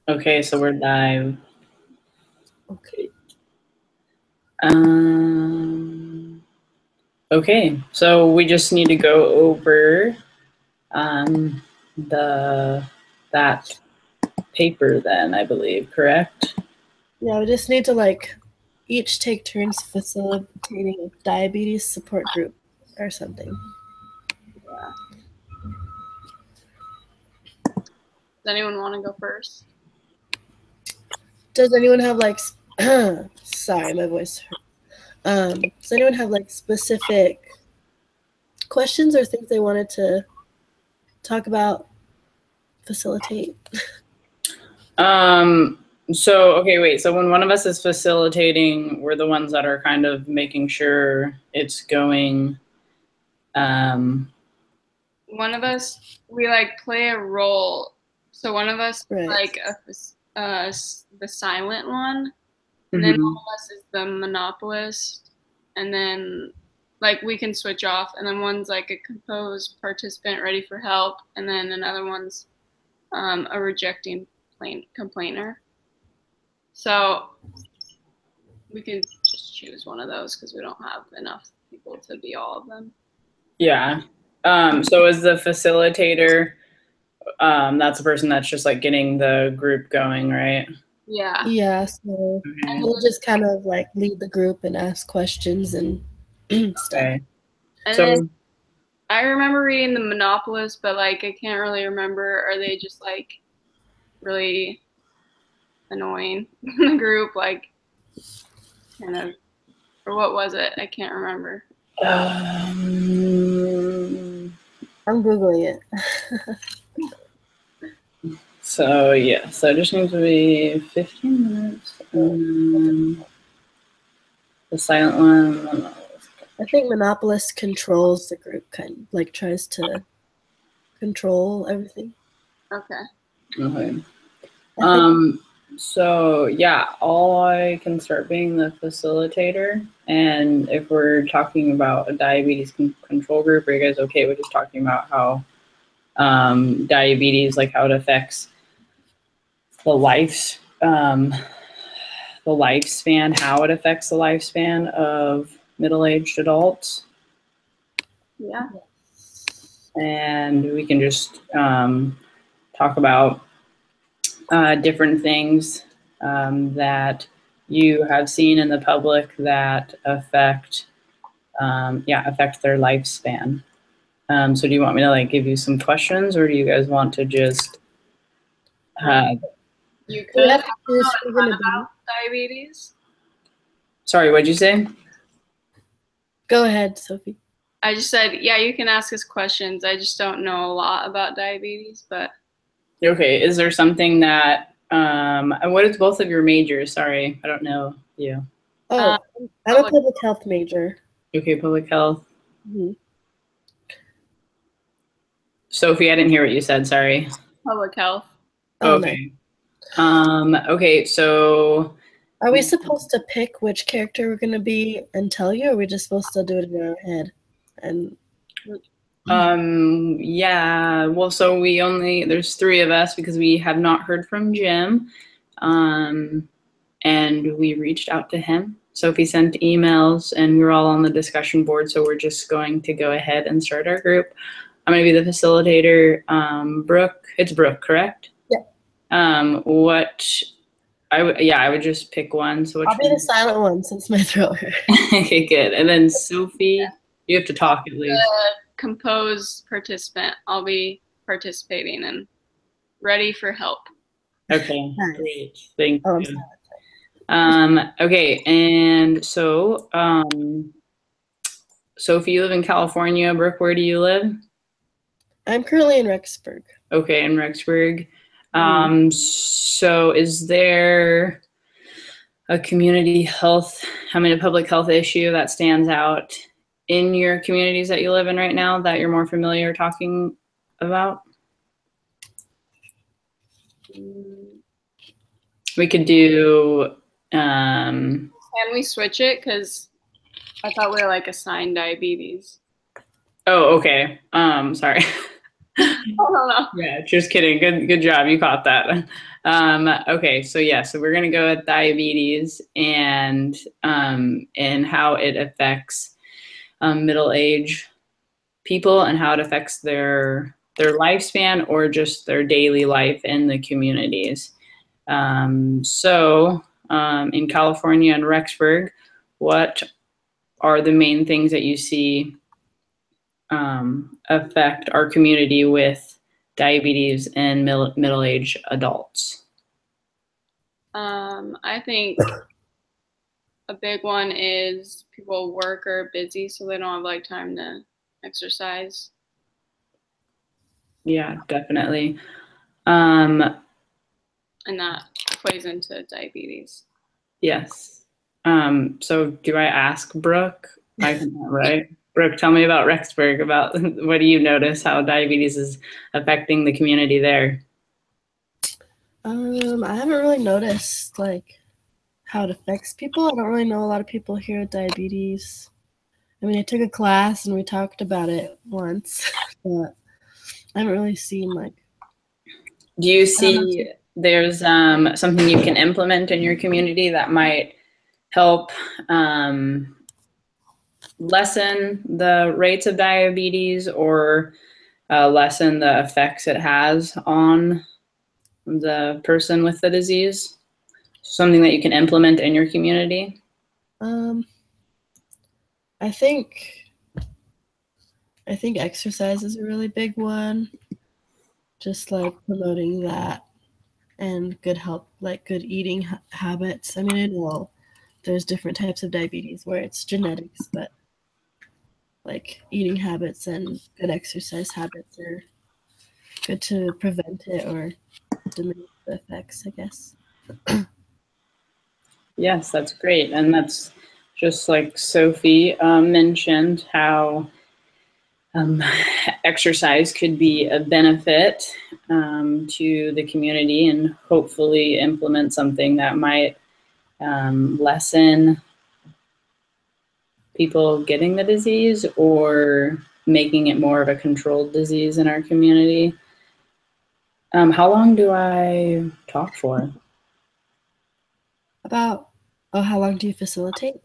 Okay, so we're live. Okay. Okay, so we just need to go over that paper then, I believe, correct? Yeah, we just need to each take turns facilitating diabetes support group or something. Yeah. Does anyone want to go first? Does anyone have sorry, my voice hurt. Does anyone have specific questions or things they wanted to talk about, facilitate? So, okay, wait. So when one of us is facilitating, we're the ones that are kind of making sure it's going. One of us, we play a role. So one of us Right. the silent one, and then one of us is the monopolist, and then we can switch off, and then one's a composed participant ready for help, and then another one's a rejecting complainer. So we can just choose one of those because we don't have enough people to be all of them. Yeah. So as the facilitator, that's the person that's just getting the group going, right? Yeah. Yeah, so we'll just kind of lead the group and ask questions and stuff. Okay. And then I remember reading the Monopolist, but I can't really remember. Are they just really annoying in the group? Kind of, or what was it? I can't remember. I'm Googling it. So yeah, so it just needs to be 15 minutes. The silent one. I think Monopolist controls the group, tries to control everything. Okay. Okay. So yeah, I can start being the facilitator, and if we're talking about a diabetes control group, are you guys okay with just talking about how diabetes, how it affects the lifespan, how it affects the lifespan of middle-aged adults? Yeah. And we can just talk about different things that you have seen in the public that affect their lifespan. So do you want me to give you some questions, or do you guys want to just you could have about diabetes? Sorry, what'd you say? Go ahead, Sophie. I just said, yeah, you can ask us questions. I just don't know a lot about diabetes, but. Okay, is there something that, what is both of your majors? Sorry, I don't know you. Oh, I'm a public health major. Okay, public health. Mm-hmm. Sophie, I didn't hear what you said, sorry. Public health. Okay. No. Okay, so. Are we supposed to pick which character we're going to be and tell you, or are we just supposed to do it in our head? And yeah, well, so there's 3 of us because we have not heard from Jim, and we reached out to him. Sophie sent emails, and we're all on the discussion board, so we're just going to go ahead and start our group. I'm going to be the facilitator. Brooke, it's Brooke, correct? Yeah. I would just pick one. So I'll be the silent one since my throat hurt. Okay, good. And then Sophie, you have to talk at least. Composed participant. I'll be participating and ready for help. Okay, great. Thank you. Okay, and so Sophie, you live in California. Brooke, where do you live? I'm currently in Rexburg. Okay, in Rexburg. So is there a public health issue that stands out in your communities that you live in right now that you're more familiar talking about? We could do. Can we switch it? Because I thought we were assigned diabetes. Oh, okay. Sorry. don't know. Yeah, just kidding. Good job. You caught that. Okay, so yeah, so we're gonna go with diabetes and how it affects middle-aged people and how it affects their lifespan or just their daily life in the communities. In California and Rexburg, what are the main things that you see affect our community with diabetes and middle-aged adults? I think a big one is people work or busy, so they don't have like time to exercise. Yeah, definitely. And that plays into diabetes. Yes. So do I ask Brooke? I can, right? Brooke, tell me about Rexburg, about what do you notice how diabetes is affecting the community there? I haven't really noticed like how it affects people. I don't really know a lot of people here with diabetes. I mean, I took a class and we talked about it once, but I haven't really seen like. Do you see there's something you can implement in your community that might help lessen the rates of diabetes or lessen the effects it has on the person with the disease? Something that you can implement in your community? I think exercise is a really big one. Just like promoting that and good health, like good eating habits. I mean, I know there's different types of diabetes where it's genetics, but like eating habits and good exercise habits are good to prevent it or diminish the effects, I guess. Yes, that's great. And that's just like Sophie mentioned, how exercise could be a benefit to the community and hopefully implement something that might lessen people getting the disease or making it more of a controlled disease in our community. How long do I talk for? How long do you facilitate?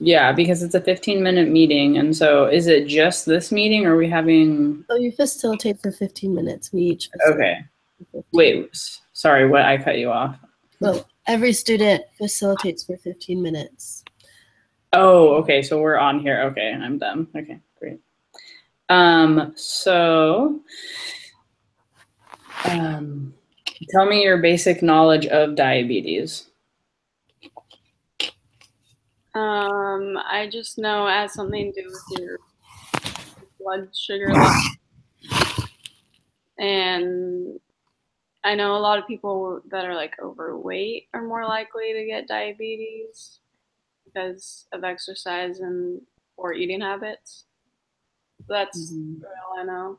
Yeah, because it's a 15-minute meeting. And so is it just this meeting or are we having? Oh, you facilitate for 15 minutes. We each Okay. Wait, sorry, what? I cut you off. So every student facilitates for 15 minutes. Oh, okay. So we're on here. Okay, I'm done. Okay, great. Tell me your basic knowledge of diabetes. I just know it has something to do with your blood sugar level. And I know a lot of people that are like overweight are more likely to get diabetes because of exercise and poor eating habits. That's all I know.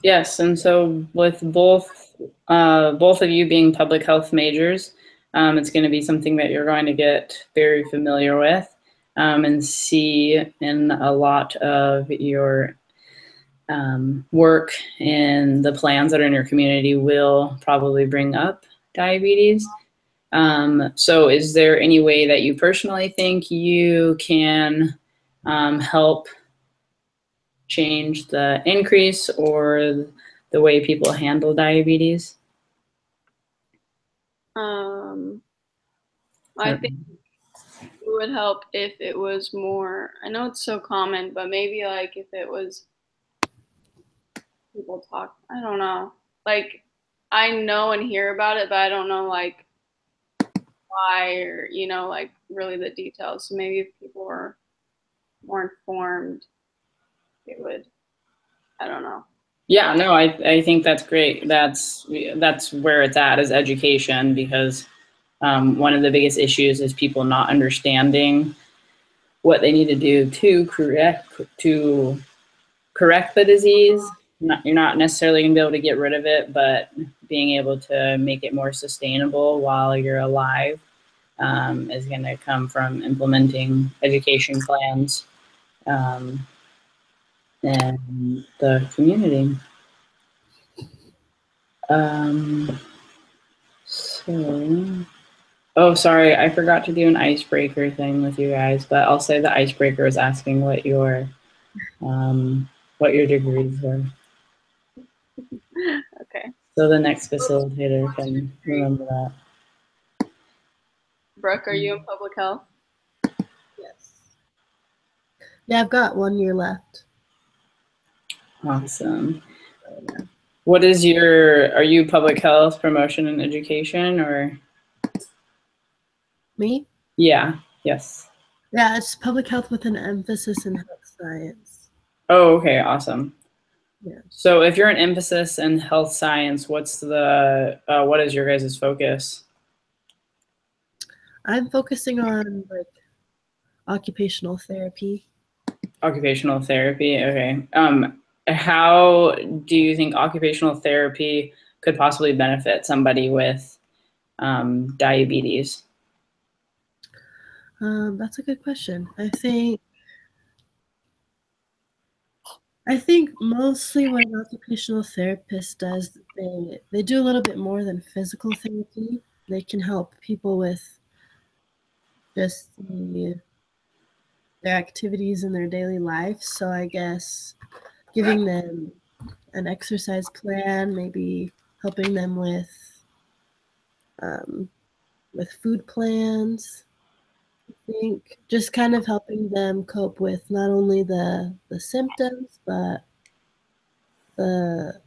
Yes, and so with both of you being public health majors, it's going to be something that you're going to get very familiar with and see in a lot of your work, and the plans that are in your community will probably bring up diabetes. So is there any way that you personally think you can help change the increase or the way people handle diabetes? I think it would help if it was more, I know it's so common, but maybe like if it was people talk, I don't know. Like I know and hear about it, but I don't know like why or, like really the details. So maybe if people were more informed, it would, I don't know. Yeah, no, I think that's great. That's where it's at, is education, because one of the biggest issues is people not understanding what they need to do to correct the disease. You're not necessarily going to be able to get rid of it, but being able to make it more sustainable while you're alive is going to come from implementing education plans in the community. So, oh, sorry, I forgot to do an icebreaker thing with you guys, but I'll say the icebreaker is asking what your degrees were. Okay. So the next facilitator can remember that. Brooke, are you in public health? Yes. Yeah, I've got 1 year left. Awesome. What is are you public health, promotion, and education, or? Me? Yeah, yes. Yeah, it's public health with an emphasis in health science. Oh, okay, awesome. Yeah. So if you're an emphasis in health science, what is your guys' focus? I'm focusing on like occupational therapy. Occupational therapy, okay. How do you think occupational therapy could possibly benefit somebody with diabetes? That's a good question. I think mostly what an occupational therapist does, they do a little bit more than physical therapy. They can help people with just their activities in their daily life. So I guess giving them an exercise plan, maybe helping them with food plans. I think just kind of helping them cope with not only the symptoms, but the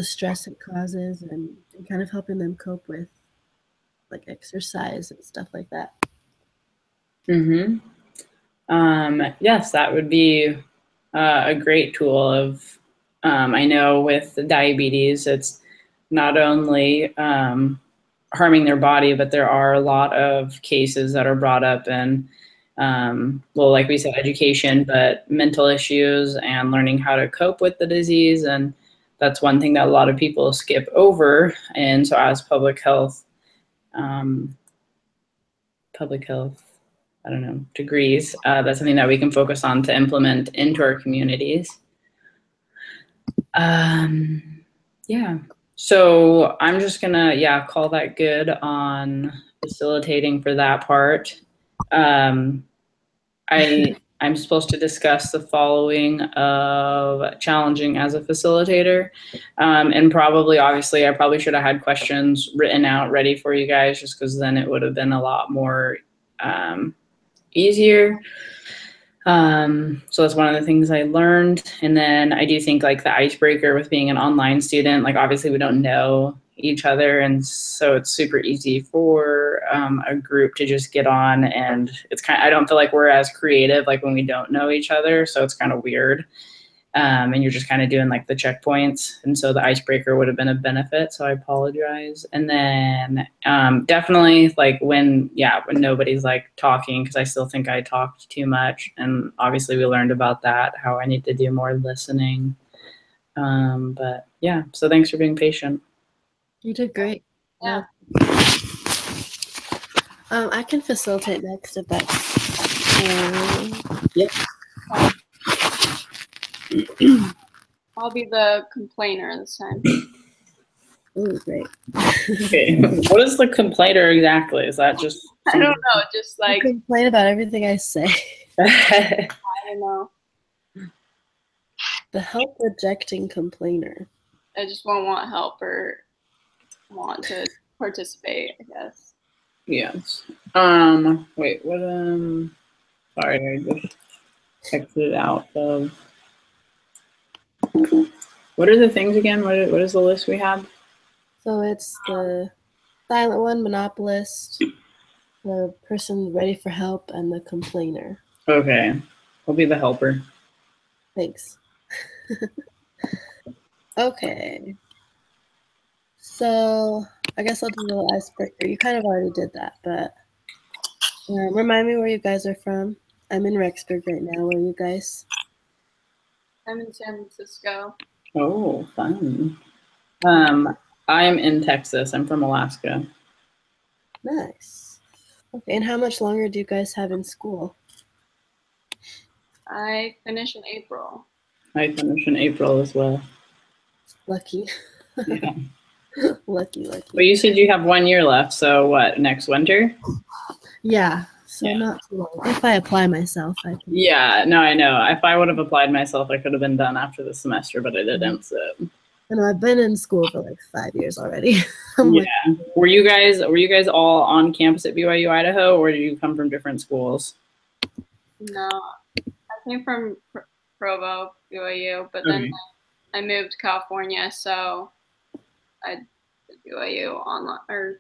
stress it causes, and kind of helping them cope with like exercise and stuff like that. Mm-hmm. Yes, that would be a great tool of, I know with diabetes, it's not only harming their body, but there are a lot of cases that are brought up in, well, like we said, education, but mental issues and learning how to cope with the disease. And that's one thing that a lot of people skip over. And so as public health, I don't know, degrees, that's something that we can focus on to implement into our communities. Yeah. So I'm just gonna, call that good on facilitating for that part. I'm supposed to discuss the following of challenging as a facilitator. And obviously, I probably should have had questions written out ready for you guys, just because then it would have been a lot more easier. So that's one of the things I learned. And then I do think like the icebreaker with being an online student, like obviously we don't know each other. And so it's super easy for a group to just get on, and I don't feel like we're as creative like when we don't know each other. So it's kind of weird. And you're just kind of doing like the checkpoints. And so the icebreaker would have been a benefit. So I apologize. And then definitely like when nobody's like talking, because I still think I talked too much. And obviously we learned about that, how I need to do more listening. But yeah, so thanks for being patient. You did great. Yeah. I can facilitate next if that's. Yep. I'll be the complainer this time. Oh, great. Okay. What is the complainer exactly? Is that just? I don't know. Just like I complain about everything I say. I don't know. The help rejecting complainer. I just won't want help or want to participate, I guess. Yes. Wait, what, sorry, I just exited out of, what are the things again? What is the list we have? So it's the silent one, monopolist, the person ready for help, and the complainer. Okay. I'll be the helper. Thanks. Okay. So I guess I'll do a little icebreaker. You kind of already did that, but remind me where you guys are from. I'm in Rexburg right now. Where are you guys? I'm in San Francisco. Oh, fun. I'm in Texas. I'm from Alaska. Nice. Okay, and how much longer do you guys have in school? I finish in April. I finish in April as well. Lucky. Yeah. Lucky. But you said you have 1 year left, so what, next winter? Yeah. So Yeah. not too long. If I apply myself, I can. Yeah, no, I know. If I would have applied myself, I could have been done after the semester, but I didn't. So I know I've been in school for like 5 years already. I'm yeah. like, Were you guys all on campus at BYU Idaho, or did you come from different schools? No, I came from Provo, BYU, but then Okay. I moved to California, so I did BYU online.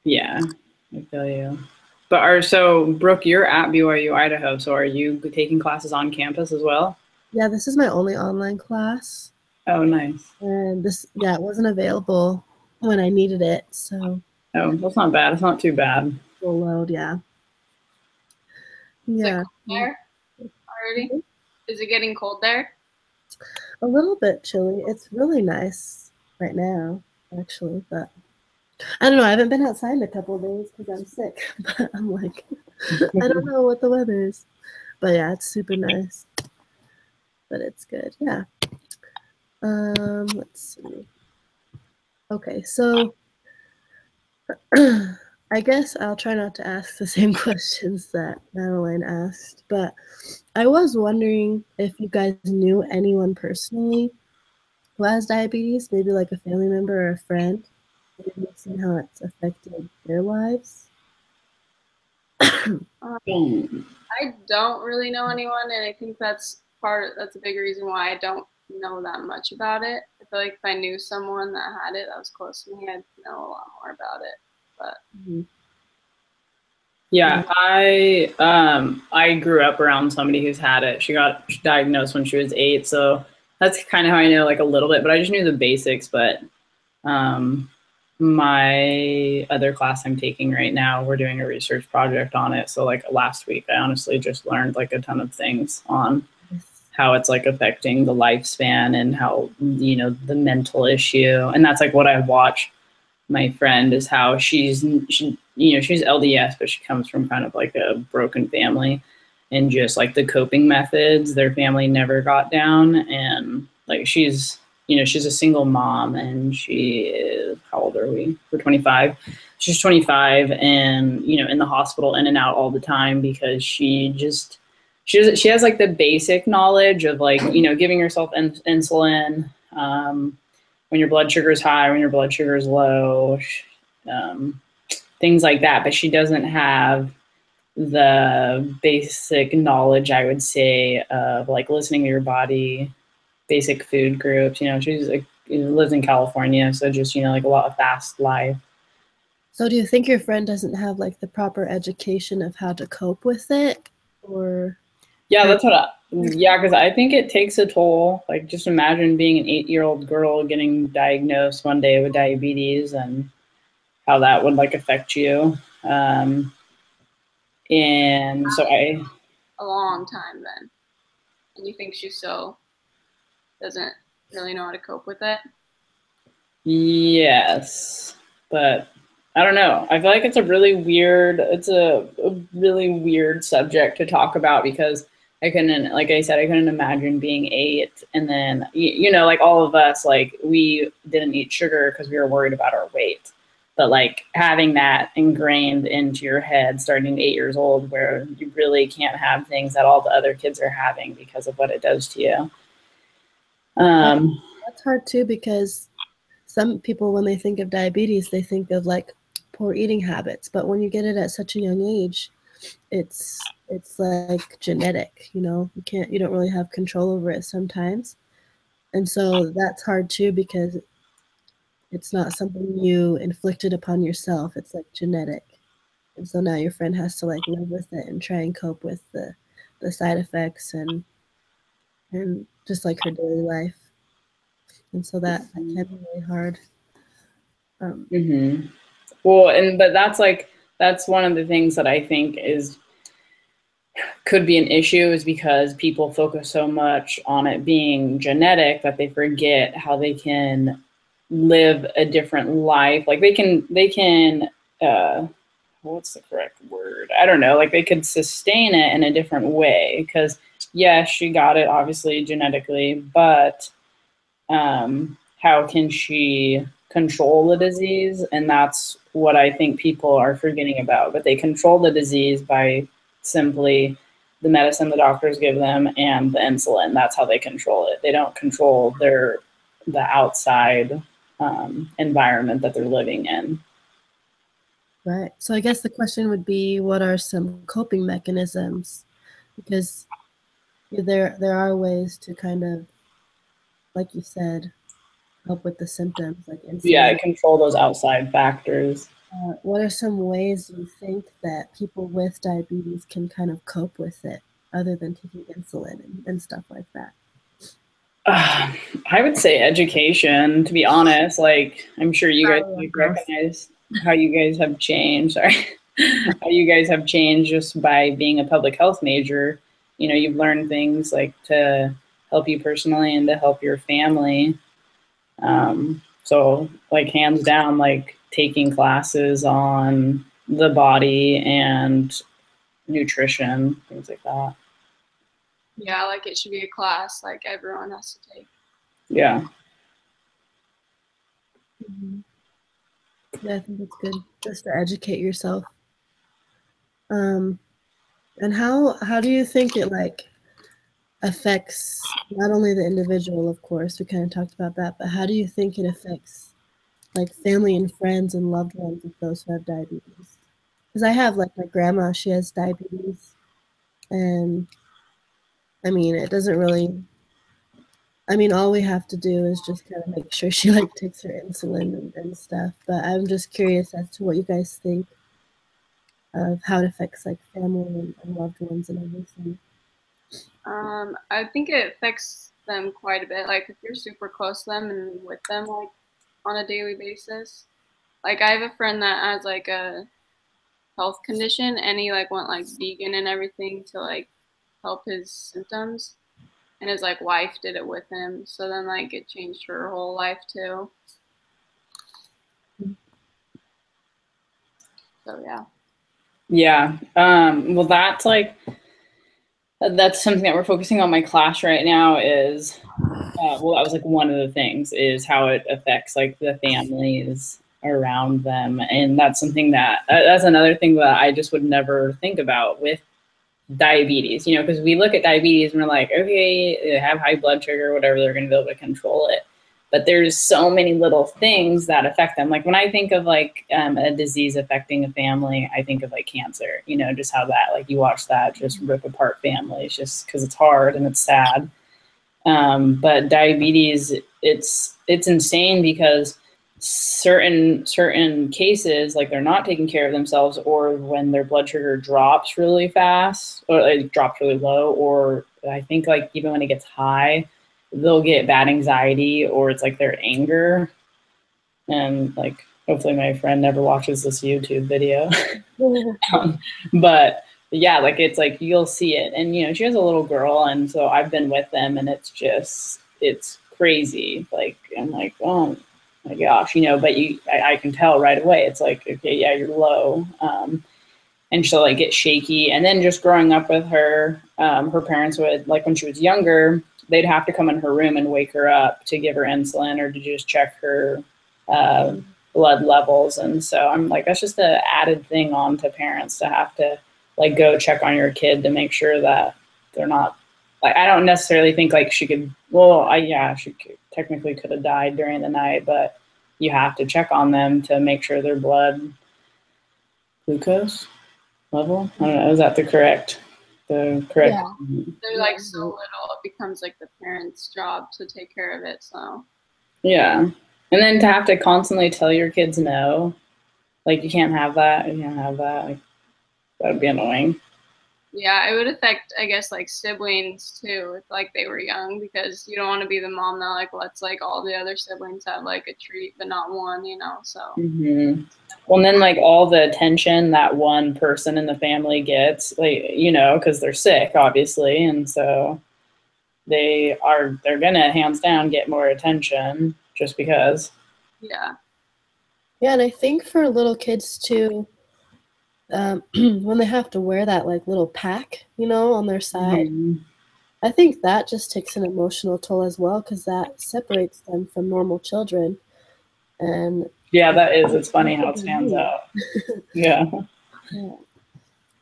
Yeah, I feel you. But so Brooke, you're at BYU Idaho, so are you taking classes on campus as well? yeah, this is my only online class. Oh, nice. And it wasn't available when I needed it. So Oh, that's not bad. It's not too bad. full load, yeah. Is it Yeah. cold there already? Is it getting cold there? A little bit chilly. It's really nice right now, actually, but I don't know. I haven't been outside in a couple of days because I'm sick. But I'm like, I don't know what the weather is. But yeah, it's super nice. But it's good. Yeah. Let's see. Okay, so I guess I'll try not to ask the same questions that Madeline asked, but I was wondering if you guys knew anyone personally who has diabetes, maybe like a family member or a friend. Maybe you've seen how it's affected their lives. I don't really know anyone, and I think that's a big reason why I don't know that much about it. I feel like if I knew someone that had it that was close to me, I'd know a lot more about it. But Yeah, I grew up around somebody who's had it. She got diagnosed when she was 8, so that's kind of how I know like a little bit, but I just knew the basics. But my other class I'm taking right now, we're doing a research project on it. So like last week, I honestly just learned like a ton of things on how it's like affecting the lifespan and how, the mental issue. And that's like what I watch my friend is how she's LDS, but she comes from kind of like a broken family, and just like the coping methods their family never got down. And like she's a single mom, and she is, how old are we? We're 25. She's 25 and, in the hospital in and out all the time because she has like the basic knowledge of like, giving herself insulin, when your blood sugar is high, when your blood sugar is low, things like that. But she doesn't have the basic knowledge, I would say, of like listening to your body, basic food groups. She's like, lives in California, so just, like a lot of fast life. So do you think your friend doesn't have like the proper education of how to cope with it, or? Yeah, because I think it takes a toll. Like, just imagine being an 8-year-old girl getting diagnosed one day with diabetes and how that would like affect you. And so a long time then. And you think she still doesn't really know how to cope with it? Yes, but I don't know. I feel like it's a really weird subject to talk about because I couldn't imagine being 8 and then, like all of us, like we didn't eat sugar because we were worried about our weight. But like having that ingrained into your head starting at 8 years old where you really can't have things that all the other kids are having because of what it does to you. That's hard too, because some people, when they think of diabetes, they think of like poor eating habits. But when you get it at such a young age, it's like genetic, you don't really have control over it sometimes. And so that's hard too, because it's not something you inflicted upon yourself. It's like genetic. And so now your friend has to like live with it and try and cope with the side effects and just like her daily life. And so that can be really hard. Well, but that's one of the things that I think could be an issue, is because people focus so much on it being genetic that they forget how they can live a different life. Like they can what's the correct word? I don't know. Like they could sustain it in a different way, because yes, she got it obviously genetically, but how can she control the disease, and that's what I think people are forgetting about. But they control the disease by simply the medicine the doctors give them and the insulin. That's how they control it. They don't control the outside environment that they're living in. Right. So I guess the question would be, what are some coping mechanisms? Because there are ways to kind of, like you said, help with the symptoms, like insulin. Yeah, control those outside factors. What are some ways you think that people with diabetes can kind of cope with it, other than taking insulin and stuff like that? I would say education, to be honest. Like, I'm sure you guys recognize how you guys have changed. Sorry. How you guys have changed just by being a public health major. You know, you've learned things like to help you personally and to help your family. So like hands down, like taking classes on the body and nutrition, things like that. Yeah, like it should be a class like everyone has to take. Yeah. Mm-hmm. Yeah, I think it's good just to educate yourself. And how do you think it like affects not only the individual, of course, we kind of talked about that, but how do you think it affects like family and friends and loved ones of those who have diabetes? Because I have like my grandma, she has diabetes, and I mean, it doesn't really, I mean, all we have to do is just kind of make sure she like takes her insulin and stuff. But I'm just curious as to what you guys think of how it affects like family and loved ones and everything. I think it affects them quite a bit. Like if you're super close to them and with them like on a daily basis. Like I have a friend that has like a health condition and he like went like vegan and everything to like help his symptoms. And his like wife did it with him. So then like it changed her whole life too. So yeah. Yeah. Well, that's something that we're focusing on my class right now is, well, that was like one of the things is how it affects like the families around them. And that's something that's another thing that I just would never think about with diabetes, you know, because we look at diabetes and we're like, okay, they have high blood sugar, whatever, they're going to be able to control it. But there's so many little things that affect them. Like when I think of like a disease affecting a family, I think of like cancer, you know, just how that, like you watch that just rip apart families just because it's hard and it's sad. But diabetes, it's insane because certain cases, like they're not taking care of themselves, or when their blood sugar drops really fast or it drops really low, or I think like even when it gets high, they'll get bad anxiety or it's like their anger. And like, hopefully my friend never watches this YouTube video. But yeah, like it's like you'll see it. And you know, she has a little girl, and so I've been with them, and it's crazy. Like I'm like, oh my gosh, you know, but I can tell right away. It's like, okay, yeah, you're low. And she'll like get shaky. And then just growing up with her, her parents would, like when she was younger, they'd have to come in her room and wake her up to give her insulin or to just check her blood levels. And so I'm like, that's just an added thing on to parents to have to like go check on your kid to make sure that they're not, like, I don't necessarily think like she could, well, she technically could have died during the night, but you have to check on them to make sure their blood glucose level, I don't know, is that the correct? Yeah. They're like so little, it becomes like the parents' job to take care of it. So yeah. And then to have to constantly tell your kids no, like you can't have that, like that would be annoying. Yeah, it would affect, I guess, like siblings too, if like they were young, because you don't want to be the mom that like lets like all the other siblings have like a treat but not one, you know. So well, and then like all the attention that one person in the family gets, like, you know, because they're sick obviously, and so they're gonna hands down get more attention just because. Yeah, and I think for little kids too, when they have to wear that like little pack, you know, on their side, I think that just takes an emotional toll as well, because that separates them from normal children. And Yeah, that is. It's funny how it stands out. Yeah. yeah.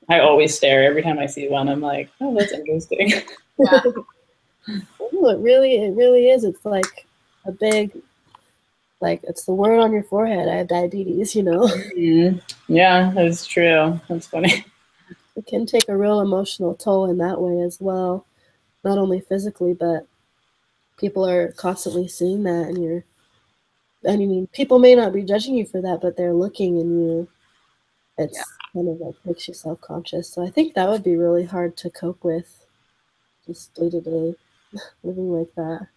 I always stare every time I see one. I'm like, oh, that's interesting. Yeah. Ooh, it really is. It's like a big, like it's the word on your forehead. I have diabetes, you know. Yeah, that's true. That's funny. It can take a real emotional toll in that way as well. Not only physically, but people are constantly seeing that, and I mean, people may not be judging you for that, but they're looking and you, it's kind of like makes you self-conscious. So I think that would be really hard to cope with just day to day living like that.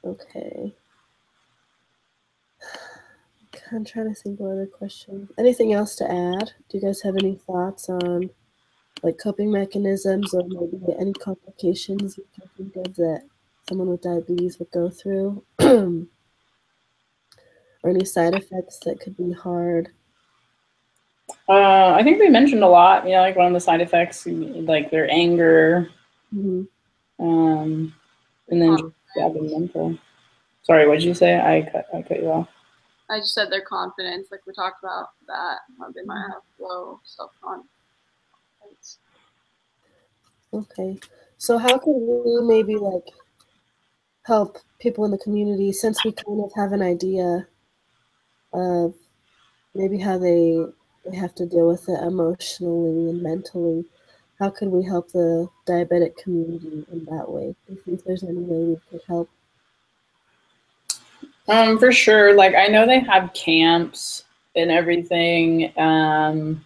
Okay. I'm trying to think of other questions. Anything else to add? Do you guys have any thoughts on like coping mechanisms or maybe any complications you can think of that someone with diabetes would go through? Or any side effects that could be hard? I think we mentioned a lot, like one of the side effects, like their anger, Mm-hmm. and then just, yeah, the mental. Sorry, what did you say? I cut you off. I just said their confidence, like we talked about that, how they might have low self-confidence. Okay. So how can we maybe like help people in the community, since we kind of have an idea of maybe how they have to deal with it emotionally and mentally? How could we help the diabetic community in that way? Do you think there's any way we could help? For sure. Like I know they have camps and everything, and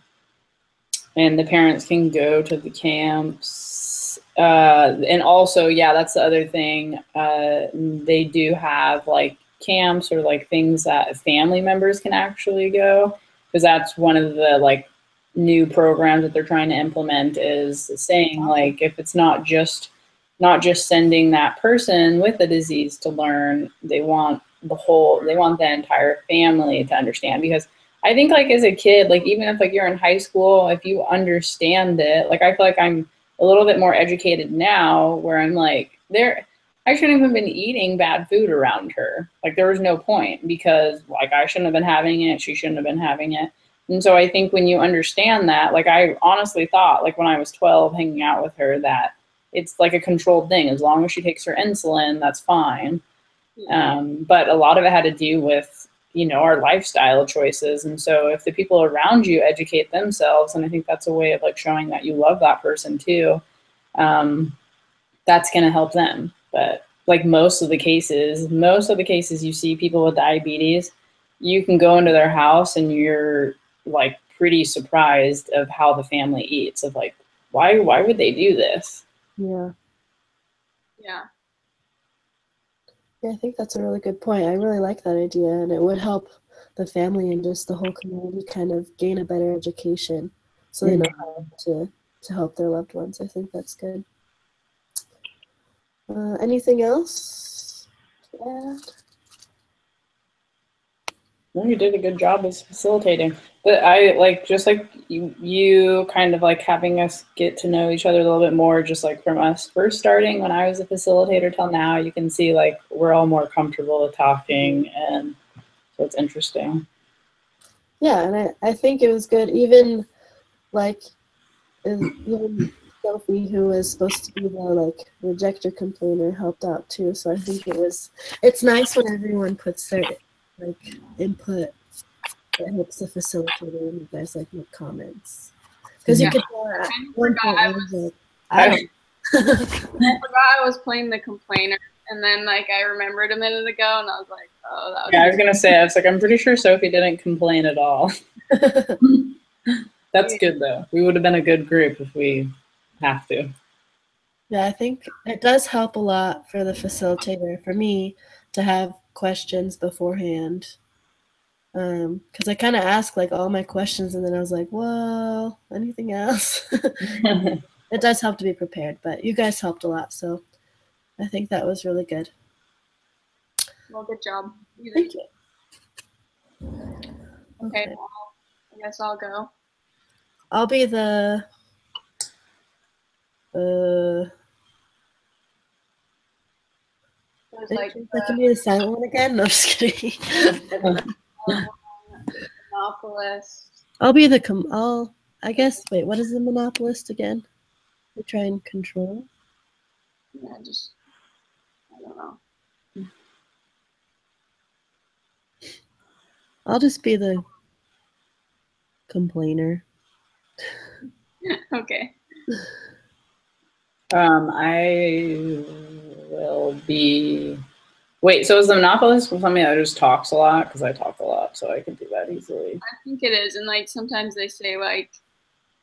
the parents can go to the camps. And also, yeah, that's the other thing. They do have like camps or like things that family members can actually go, because that's one of the like new programs that they're trying to implement, is saying like if it's not just sending that person with the disease to learn, they want the entire family to understand. Because I think like as a kid, like even if like you're in high school, if you understand it, like I feel like I'm a little bit more educated now, where I'm like, I shouldn't have been eating bad food around her. Like there was no point, because like I shouldn't have been having it, she shouldn't have been having it. And so I think when you understand that, like I honestly thought like when I was 12 hanging out with her, that it's like a controlled thing. As long as she takes her insulin, that's fine. But a lot of it had to do with, our lifestyle choices. And so if the people around you educate themselves, and I think that's a way of like showing that you love that person too, that's going to help them. But like most of the cases you see people with diabetes, you can go into their house and you're like pretty surprised of how the family eats, of like, why would they do this? Yeah. Yeah. Yeah, I think that's a really good point. I really like that idea, and it would help the family and just the whole community kind of gain a better education so they know how to help their loved ones. I think that's good. Anything else to add? Well, you did a good job of facilitating. But I like, just like you kind of like having us get to know each other a little bit more, just like from us first starting when I was a facilitator till now, you can see like we're all more comfortable with talking, and so it's interesting. Yeah, and I think it was good. Even like even Sophie, who was supposed to be the like rejecter complainer, helped out too. So I think it's nice when everyone puts their like input. It helps the facilitator and you guys like make comments. Because you could tell at one point I was like, I don't I forgot I was playing the complainer, and then like I remembered a minute ago, and I was like, oh, that was. Yeah, I was gonna say, I was like, I'm pretty sure Sophie didn't complain at all. That's good though. We would have been a good group if we have to. Yeah, I think it does help a lot for the facilitator, for me, to have questions beforehand. Because I kind of asked like all my questions, and then I was like, well, anything else? It does help to be prepared, but you guys helped a lot, so I think that was really good. Well, good job. Thank you. Okay, well, I guess I'll go. I'll be the There's like that can be the silent one again. No, I'm just kidding. monopolist. I'll be the I guess. Wait, what is the monopolist again? They try and control. Yeah, I don't know. I'll just be the complainer. Okay. I will be. Wait, so is the monopolist something that just talks a lot? Because I talk a lot, so I can do that easily. I think it is, and like sometimes they say like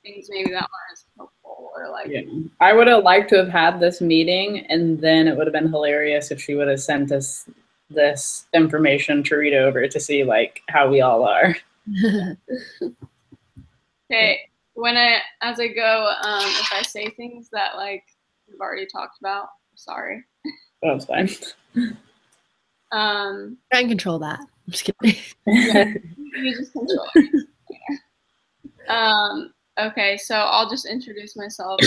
things maybe that aren't as helpful, or like. Yeah. I would have liked to have had this meeting, and then it would have been hilarious if she would have sent us this information to read over to see like how we all are. Okay, as I go, if I say things that like we've already talked about, sorry. That's fine. Try and control that. I'm just kidding. Yeah, you just control it. Okay, so I'll just introduce myself.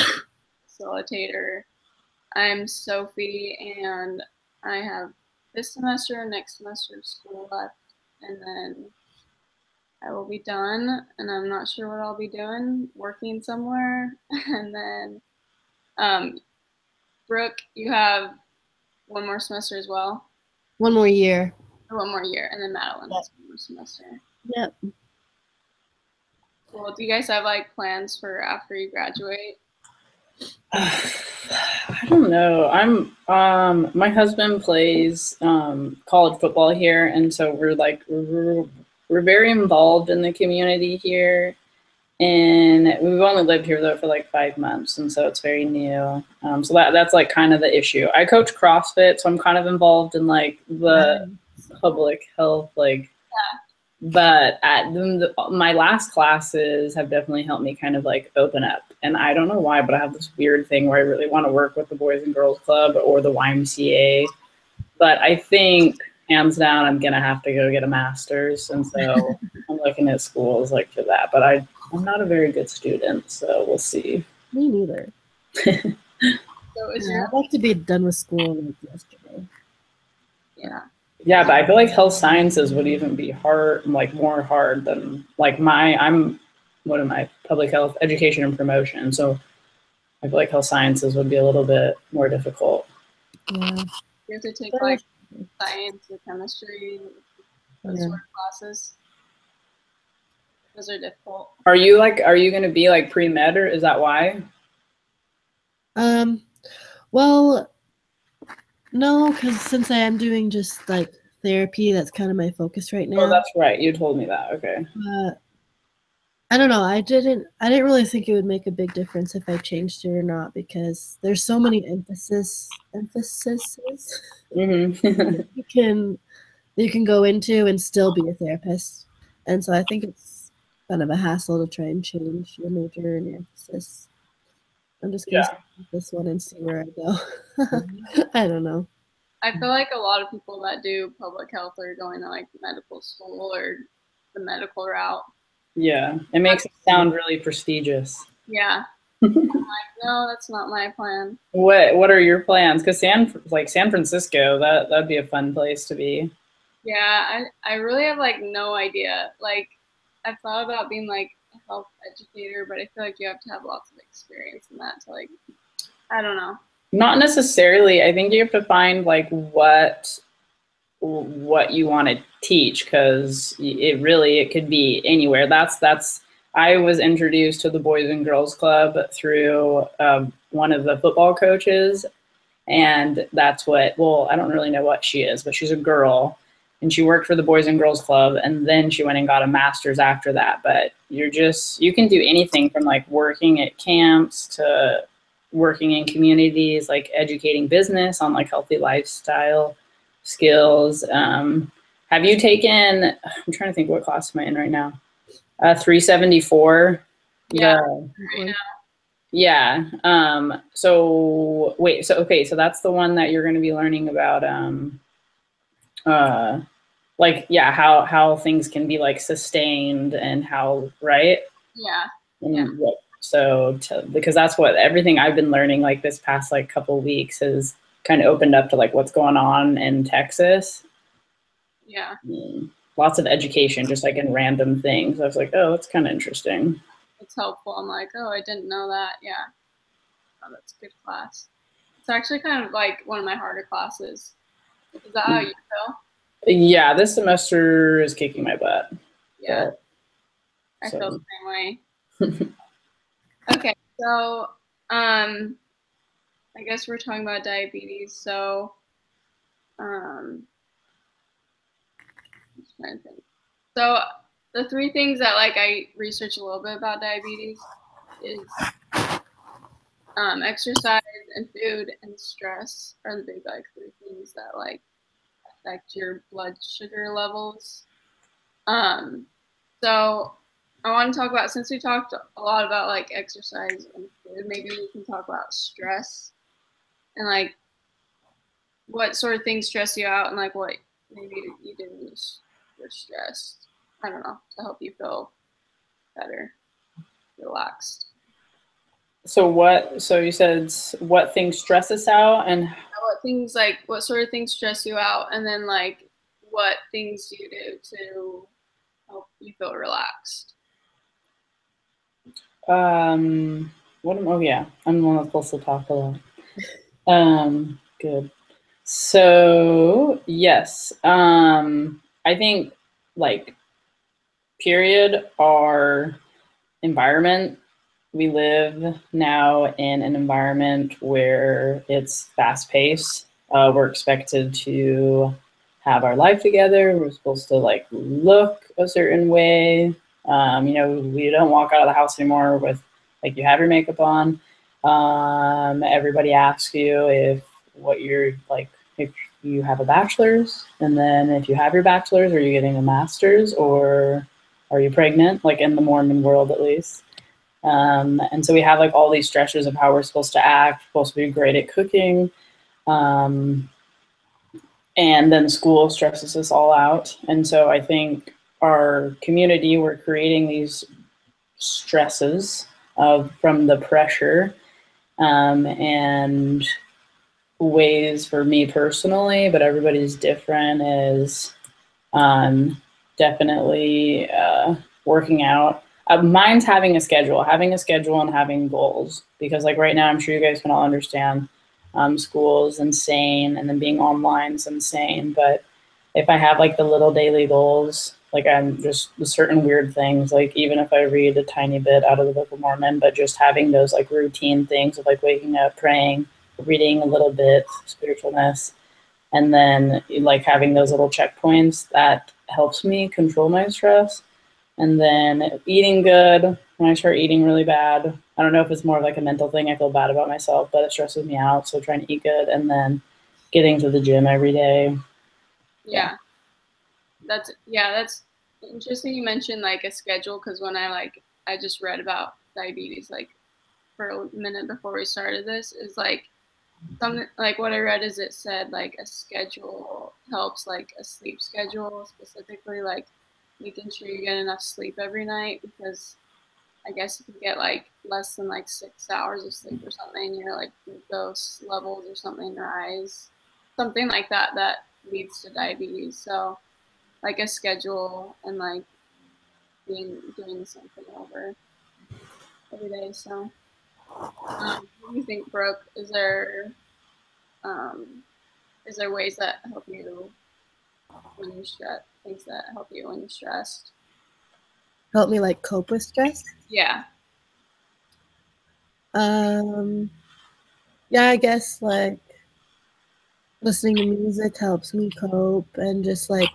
Facilitator. I'm Sophie, and I have this semester and next semester of school left, and then I will be done, and I'm not sure what I'll be doing, working somewhere. And then Brooke, you have one more semester as well? One more year. Or one more year, and then Madeline has one more semester. Yep. Well, do you guys have like plans for after you graduate? I don't know. My husband plays college football here, and so we're very involved in the community here. And we've only lived here though for like 5 months, and so it's very new. So that's like kind of the issue. I coach CrossFit, so I'm kind of involved in like the public health, like. Yeah. But my last classes have definitely helped me kind of like open up. And I don't know why, but I have this weird thing where I really want to work with the Boys and Girls Club or the YMCA. But I think hands down, I'm going to have to go get a master's. And so I'm looking at schools like for that. But I'm not a very good student, so we'll see. Me neither. So I'd like to be done with school like yesterday. Yeah. Yeah, but I feel like health sciences would even be hard, like more hard than like what am I? Public health, education and promotion. So I feel like health sciences would be a little bit more difficult. Yeah. You have to take like science or chemistry, those sort of classes. Those are difficult. Are you going to be like pre-med, or is that why? Well, no, because since I am doing just like therapy, that's kind of my focus right now. Oh, that's right. You told me that. Okay. I don't know. I didn't really think it would make a big difference if I changed it or not, because there's so many emphases Mm-hmm. you can go into and still be a therapist. And so I think it's kind of a hassle to try and change your major and your emphasis. I'm just going to start with this one and see where I go. I don't know. I feel like a lot of people that do public health are going to like medical school or the medical route. Yeah, it makes it sound really prestigious. Yeah. I'm like, no, that's not my plan. What are your plans? Because San Francisco, that'd be a fun place to be. Yeah, I really have like no idea. Like, I've thought about being like a health educator, but I feel like you have to have lots of experience in that to like, I don't know. Not necessarily. I think you have to find like what you want to teach, because it could be anywhere. I was introduced to the Boys and Girls Club through one of the football coaches, and I don't really know what she is, but she's a girl, and she worked for the Boys and Girls Club, and then she went and got a master's after that. But you can do anything from like working at camps to working in communities, like educating business on like healthy lifestyle skills. Have you taken, I'm trying to think, what class am I in right now? 374. Yeah. Yeah. So that's the one that you're going to be learning about, how things can be like sustained and how, right? Yeah. And because that's what everything I've been learning like this past like couple weeks is kind of opened up to like what's going on in Texas. Yeah. Lots of education, just like in random things. I was like, oh, that's kind of interesting. It's helpful. I'm like, oh, I didn't know that. Yeah. Oh, that's a good class. It's actually kind of like one of my harder classes. Is that how you feel? Yeah, this semester is kicking my butt. Yeah. I feel the same way. Okay, so I guess we're talking about diabetes. So I'm just trying to think. So the three things that like I researched a little bit about diabetes is exercise and food and stress are the big like three things that like affect your blood sugar levels. So I want to talk about, since we talked a lot about like exercise and food, maybe we can talk about stress and like what sort of things stress you out and like what maybe you do when you're stressed. I don't know, to help you feel better, relaxed. So you said what things stress us out and what sort of things stress you out, and then like what things do you do to help you feel relaxed? I'm the one that's supposed to talk a lot. Good. So yes, I think like period our environment. We live now in an environment where it's fast paced. We're expected to have our life together. We're supposed to like look a certain way. We don't walk out of the house anymore with like you have your makeup on. Everybody asks you if you have a bachelor's, and then if you have your bachelor's, are you getting a master's or are you pregnant? Like in the Mormon world, at least. And so we have like all these stressors of how we're supposed to act, supposed to be great at cooking. And then school stresses us all out. And so I think our community, we're creating these stresses from the pressure and ways for me personally, but everybody's different, is definitely working out. Mine's having a schedule and having goals, because like right now, I'm sure you guys can all understand school is insane, and then being online is insane. But if I have like the little daily goals, like I'm just certain weird things, like even if I read a tiny bit out of the Book of Mormon, but just having those like routine things of like waking up, praying, reading a little bit, spiritualness, and then like having those little checkpoints, that helps me control my stress. And then eating good. When I start eating really bad, I don't know if it's more of like a mental thing. I feel bad about myself, but it stresses me out. So trying to eat good, and then getting to the gym every day. Yeah. That's interesting. You mentioned like a schedule, because when I just read about diabetes like for a minute before we started this, is like something like what I read is it said like a schedule helps, like a sleep schedule specifically, like making sure you get enough sleep every night, because I guess if you get like less than like 6 hours of sleep or something, your like glucose levels or something rise, something like that, that leads to diabetes. So like a schedule and like doing the same thing over every day. So what do you think, Brooke? Is there ways that help you when you're stressed? Things that help you when you're stressed? Help me like cope with stress? Yeah. Yeah, I guess like listening to music helps me cope, and just like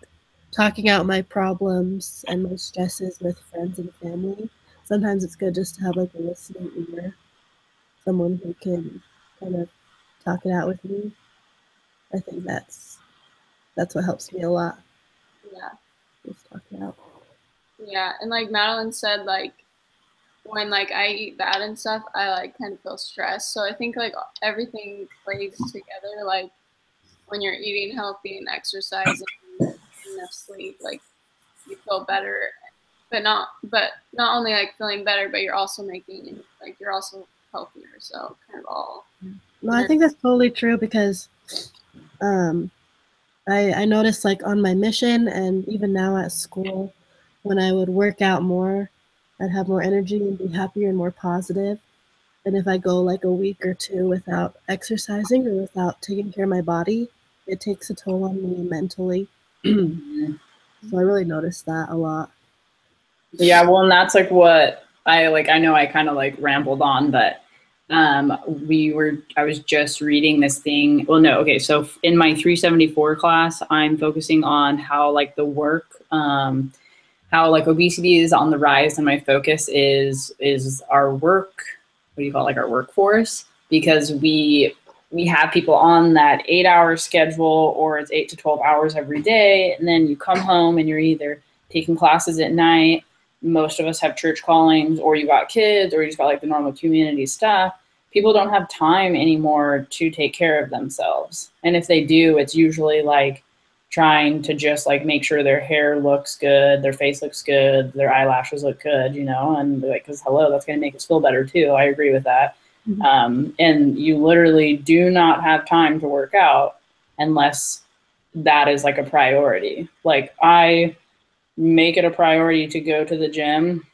talking out my problems and my stresses with friends and family. Sometimes it's good just to have like a listening ear, someone who can kind of talk it out with me. I think that's what helps me a lot. Yeah. Just talk it out. Yeah, and like Madeline said, like when like I eat bad and stuff, I like kind of feel stressed. So I think like everything plays together. Like when you're eating healthy and exercising and enough sleep, like you feel better, but not only like feeling better, but you're also you're also healthier. So kind of all. No, I think that's totally true, because I noticed like on my mission and even now at school, when I would work out more, I'd have more energy and be happier and more positive. And if I go like a week or two without exercising or without taking care of my body, it takes a toll on me mentally. So I really noticed that a lot. Yeah, well, and that's like what I like. I know I kind of like rambled on, but I was just reading this thing. Well, no, okay. So in my 374 class, I'm focusing on how like the work, how like obesity is on the rise, and my focus is our work. What do you call it? Like our workforce, because we have people on that 8-hour schedule, or it's 8 to 12 hours every day, and then you come home and you're either taking classes at night. Most of us have church callings, or you got kids, or you just got like the normal community stuff. People don't have time anymore to take care of themselves. And if they do, it's usually like trying to just like make sure their hair looks good, their face looks good, their eyelashes look good, you know, and like, cause hello, that's going to make us feel better too. I agree with that. And you literally do not have time to work out unless that is like a priority. Like I make it a priority to go to the gym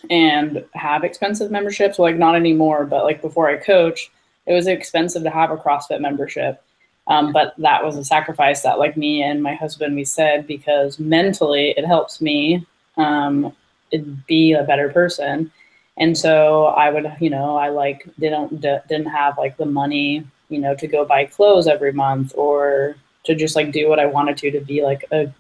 and have expensive memberships. Well, like not anymore, but like before I coached, it was expensive to have a CrossFit membership. But that was a sacrifice that like me and my husband, we said, because mentally it helps me be a better person. And so I would, you know, I like didn't have like the money, you know, to go buy clothes every month, or to just like do what I wanted to be like a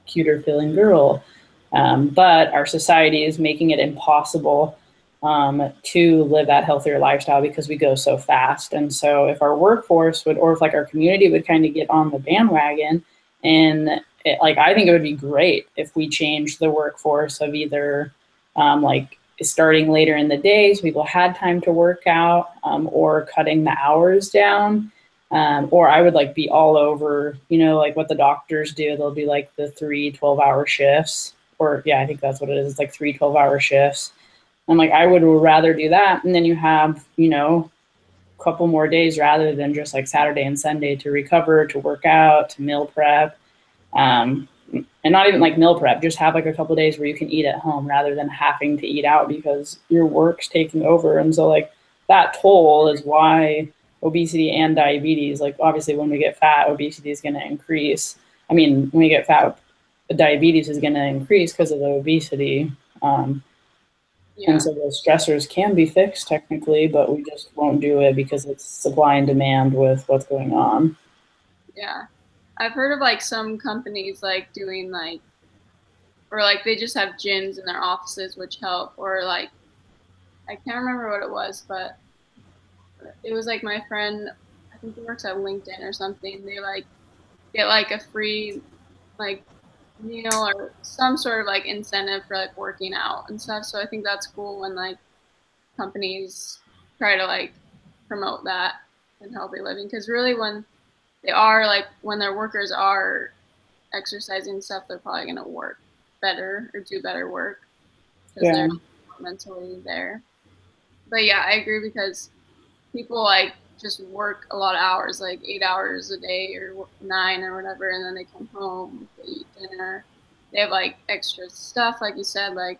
cuter feeling girl. But our society is making it impossible to live that healthier lifestyle because we go so fast. And so if our workforce would, or if like our community would kind of get on the bandwagon, and like, I think it would be great if we changed the workforce of either like starting later in the day so people had time to work out, or cutting the hours down. Or I would like be all over, you know, like what the doctors do. They'll do like the 3 12-hour shifts, or yeah, I think that's what it is. It's like 3 12-hour shifts. I'm like, I would rather do that. And then you have, you know, a couple more days rather than just like Saturday and Sunday to recover, to work out, to meal prep. And not even like meal prep, just have like a couple of days where you can eat at home rather than having to eat out because your work's taking over. And so like that toll is why obesity and diabetes, like obviously when we get fat, obesity is going to increase. I mean, when we get fat, diabetes is going to increase because of the obesity. And so those stressors can be fixed technically, but we just won't do it because it's supply and demand with what's going on. Yeah. I've heard of like some companies like doing like, or like they just have gyms in their offices which help, or like, I can't remember what it was, but it was like my friend, I think he works at LinkedIn or something. They like get like a free like meal or some sort of like incentive for like working out and stuff. So I think that's cool when like companies try to like promote that and healthy living, because really when they are like when their workers are exercising and stuff, they're probably going to work better or do better work because they're mentally there. But yeah, I agree, because people like just work a lot of hours, like 8 hours a day or 9 or whatever, and then they come home, they eat dinner, they have like extra stuff, like you said, like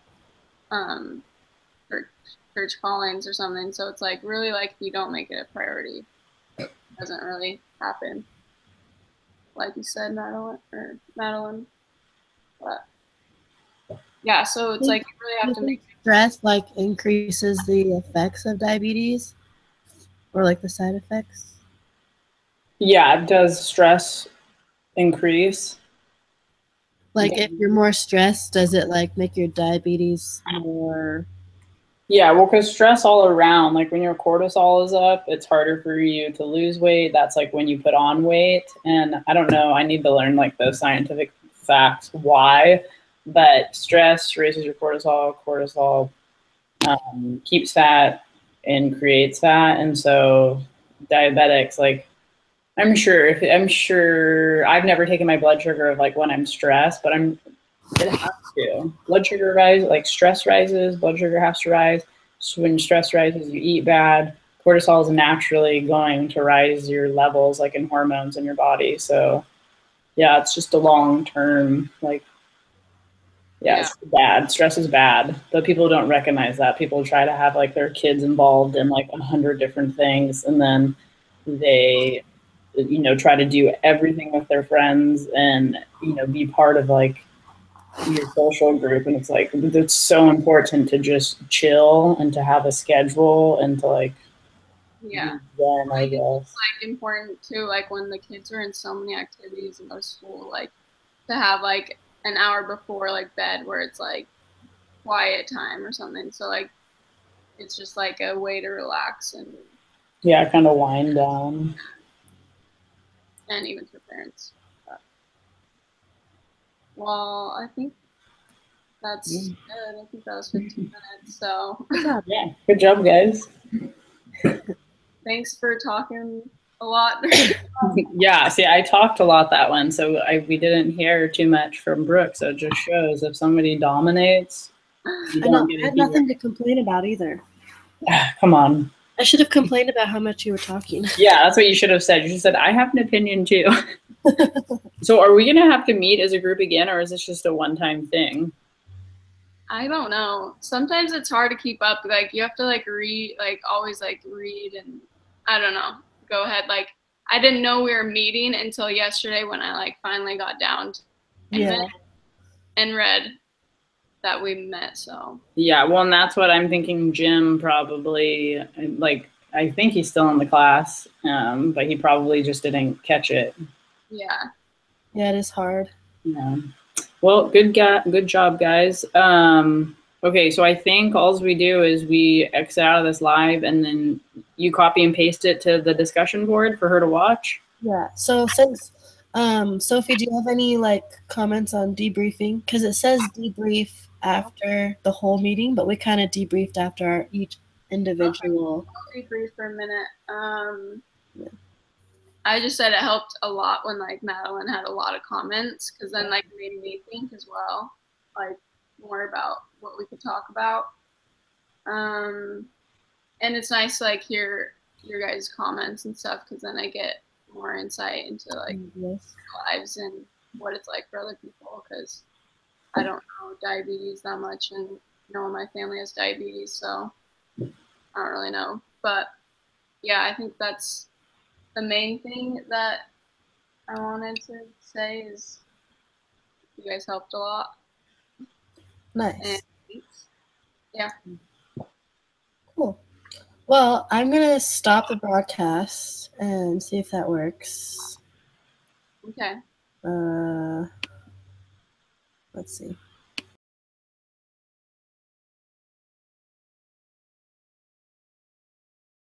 or church callings or something. So it's like really like if you don't make it a priority, it doesn't really happen. Like you said, Madeline. But yeah, so it's like you really have to make stress like increases the effects of diabetes, or like the side effects. Yeah, does stress increase? Like if you're more stressed, does it like make your diabetes more? Yeah, well, because stress all around, like when your cortisol is up, it's harder for you to lose weight. That's like when you put on weight. And I don't know, I need to learn like the scientific facts why, but stress raises your cortisol. Cortisol keeps fat and creates fat. And so diabetics, like I'm sure I've never taken my blood sugar of like when I'm stressed, but it has to. Blood sugar rises, like stress rises, blood sugar has to rise. So when stress rises, you eat bad, cortisol is naturally going to rise your levels like in hormones in your body. So yeah, it's just a long-term, like, yeah, it's bad. Stress is bad, but people don't recognize that. People try to have like their kids involved in like 100 different things, and then they, try to do everything with their friends and, be part of like your social group. And it's like, it's so important to just chill and to have a schedule and to like, Yeah. then I guess. It's like important too, like when the kids are in so many activities in their school, like to have like an hour before like bed where it's like quiet time or something. So like it's just like a way to relax and kind of wind down. And even for parents. But, well, I think that's good. I think that was 15 minutes. So yeah, good job, guys. Thanks for talking a lot. Yeah, see, I talked a lot that one, so we didn't hear too much from Brooke. So it just shows if somebody dominates, I know. I had nothing to complain about either. Come on. I should have complained about how much you were talking. Yeah, that's what you should have said. You should have said, I have an opinion too. So are we going to have to meet as a group again, or is this just a one-time thing? I don't know. Sometimes it's hard to keep up. Like you have to like read, like always like read, and I don't know. Go ahead. Like I didn't know we were meeting until yesterday when I like finally got down to and read that we met. So yeah, well, and that's what I'm thinking. Jim probably, like, I think he's still in the class, but he probably just didn't catch it. Yeah, it is hard. Yeah. Well, good job, guys. Okay, so I think all we do is we exit out of this live, and then you copy and paste it to the discussion board for her to watch. Yeah. So since Sophie, do you have any like comments on debriefing? Because it says debrief after the whole meeting, but we kind of debriefed after each individual. I'll debrief for a minute. I just said it helped a lot when like Madeline had a lot of comments, because then like it made me think as well, like more about what we could talk about. And it's nice to like hear your guys' comments and stuff, because then I get more insight into like lives and what it's like for other people, because I don't know diabetes that much, and no one in my family has diabetes, so I don't really know. But yeah, I think that's the main thing that I wanted to say is you guys helped a lot. Nice. And, yeah. Cool. Well, I'm going to stop the broadcast and see if that works. Okay. Let's see.